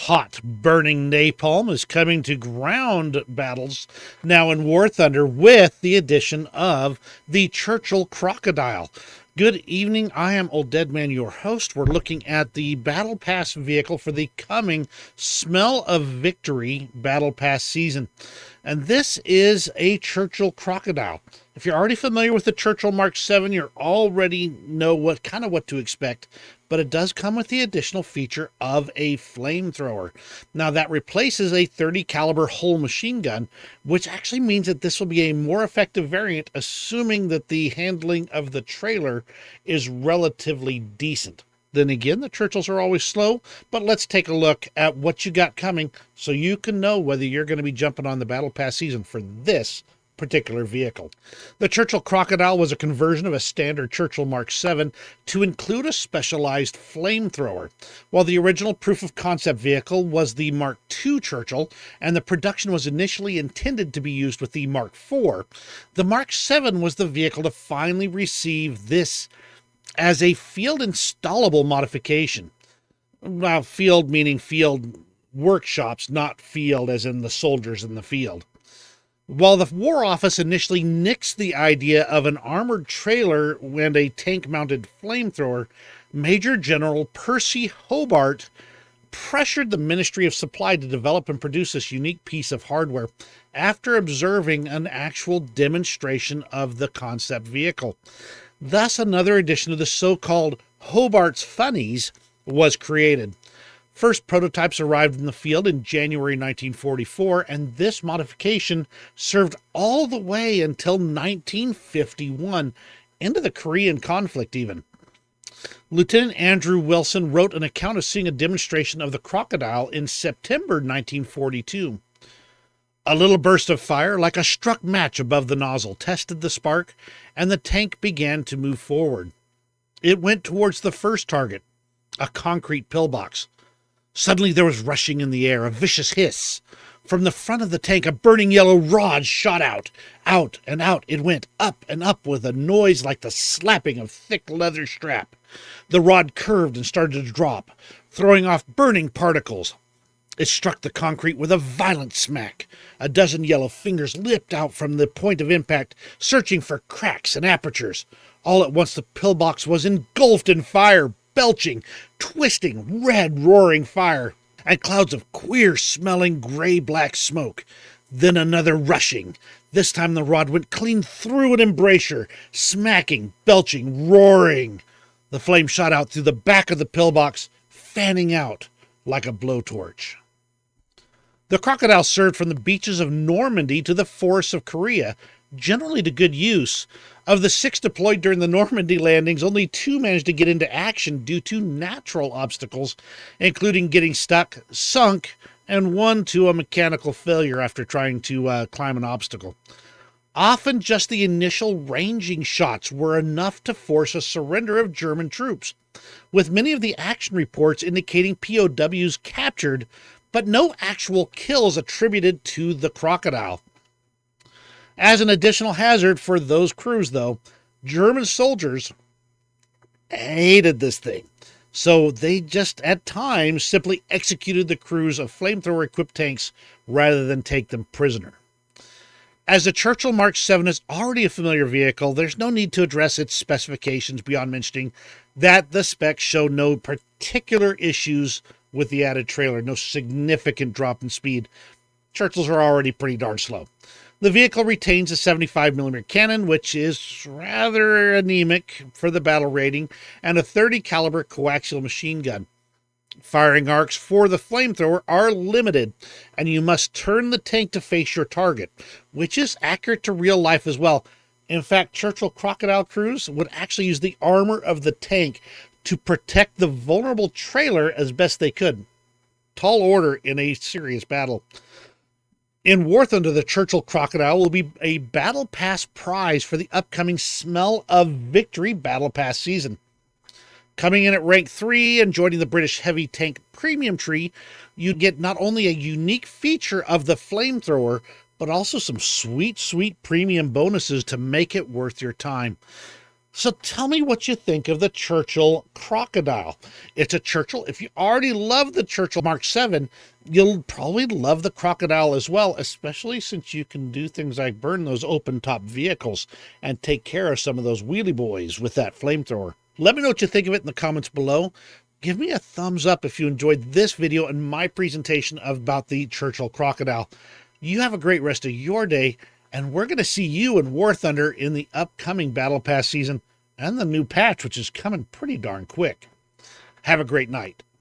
Hot burning napalm is coming to ground battles now in War Thunder with the addition of the Churchill Crocodile. Good evening, I am Old Dead Man, your host. We're looking at the Battle Pass vehicle for the coming Smell of Victory Battle Pass season. And this is a Churchill Crocodile. If you're already familiar with the Churchill Mark 7, you already know what to expect, but it does come with the additional feature of a flamethrower. Now that replaces a 30 caliber whole machine gun, which actually means that this will be a more effective variant, assuming that the handling of the trailer is relatively decent. Then again, the Churchills are always slow, but let's take a look at what you got coming so you can know whether you're going to be jumping on the Battle Pass season for this particular vehicle. The Churchill Crocodile was a conversion of a standard Churchill Mark 7 to include a specialized flamethrower. While the original proof of concept vehicle was the Mark II Churchill, and the production was initially intended to be used with the Mark IV, the Mark 7 was the vehicle to finally receive this as a field installable modification. Well, field meaning field workshops, not field as in the soldiers in the field. While the War Office initially nixed the idea of an armored trailer and a tank-mounted flamethrower, Major General Percy Hobart pressured the Ministry of Supply to develop and produce this unique piece of hardware after observing an actual demonstration of the concept vehicle. Thus, another edition of the so-called Hobart's Funnies was created. First prototypes arrived in the field in January 1944, and this modification served all the way until 1951, into the Korean conflict even. Lieutenant Andrew Wilson wrote an account of seeing a demonstration of the Crocodile in September 1942. A little burst of fire, like a struck match above the nozzle, tested the spark, and the tank began to move forward. It went towards the first target, a concrete pillbox. Suddenly there was rushing in the air, a vicious hiss. From the front of the tank, a burning yellow rod shot out. Out and out it went, up and up with a noise like the slapping of thick leather strap. The rod curved and started to drop, throwing off burning particles. It struck the concrete with a violent smack. A dozen yellow fingers leaped out from the point of impact, searching for cracks and apertures. All at once the pillbox was engulfed in fire, belching, twisting, red, roaring fire, and clouds of queer-smelling gray-black smoke. Then another rushing. This time the rod went clean through an embrasure, smacking, belching, roaring. The flame shot out through the back of the pillbox, fanning out like a blowtorch. The Crocodile served from the beaches of Normandy to the forests of Korea, generally to good use. Of the 6 deployed during the Normandy landings, only 2 managed to get into action due to natural obstacles, including getting stuck, sunk, and 1 to a mechanical failure after trying to climb an obstacle. Often just the initial ranging shots were enough to force a surrender of German troops, with many of the action reports indicating POWs captured, but no actual kills attributed to the Crocodile. As an additional hazard for those crews, though, German soldiers hated this thing, so they just at times simply executed the crews of flamethrower-equipped tanks rather than take them prisoner. As the Churchill Mark 7 is already a familiar vehicle, there's no need to address its specifications beyond mentioning that the specs show no particular issues with the added trailer, no significant drop in speed. Churchills are already pretty darn slow. The vehicle retains a 75mm cannon, which is rather anemic for the battle rating, and a 30 caliber coaxial machine gun. Firing arcs for the flamethrower are limited, and you must turn the tank to face your target, which is accurate to real life as well. In fact, Churchill Crocodile crews would actually use the armor of the tank to protect the vulnerable trailer as best they could. Tall order in a serious battle. In War Thunder, the Churchill Crocodile will be a Battle Pass prize for the upcoming Smell of Victory Battle Pass season. Coming in at rank 3 and joining the British Heavy Tank Premium Tree, you get not only a unique feature of the flamethrower, but also some sweet premium bonuses to make it worth your time. So tell me what you think of the Churchill Crocodile. It's a Churchill. If you already love the Churchill Mark 7, you'll probably love the Crocodile as well, especially since you can do things like burn those open top vehicles and take care of some of those wheelie boys with that flamethrower. Let me know what you think of it in the comments below. Give me a thumbs up if you enjoyed this video and my presentation about the Churchill Crocodile. You have a great rest of your day, and we're going to see you in War Thunder in the upcoming Battle Pass season and the new patch, which is coming pretty darn quick. Have a great night.